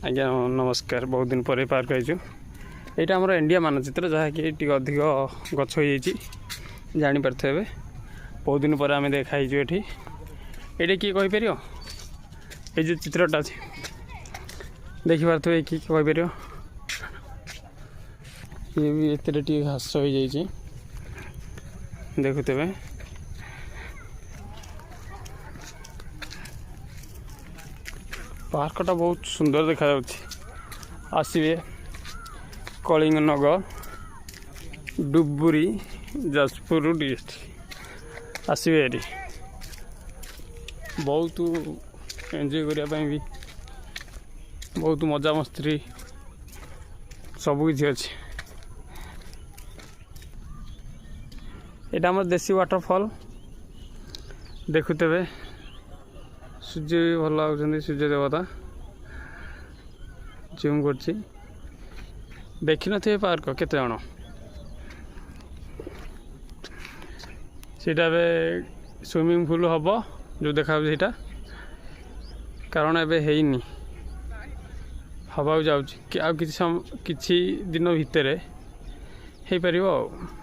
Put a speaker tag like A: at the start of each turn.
A: आज्ञा नमस्कार। बहुत दिन पर पार्क आईचु। यहाँ आम इंडिया मानचित्र जहाँकि अधिक गछ हो जापारे बहुत दिन पर आम देखाई ये किए कहीपर ये जो चित्रटा अच्छे देखिपे किए कहीपर ये भी एत घास हो जाए देखुवे पार्कटा बहुत सुंदर देखा आसवे कलिंग नगर डुबुरी जाजपुर डिस्ट्रिक्ट आसवे ये बहुत एंजॉय करने भी बहुत मजा मस्ती सबकि अच्छे। यहाँ आम देसी वाटरफॉल देखुवे सूर्य भी भल लगुच सूर्य देवता जूम कर देखी थे पार्क केते जण सीटा स्विमिंग पूल हम जो देखा कारण एबे हेनी हवा जाऊँ कि दिन भितर हो पार।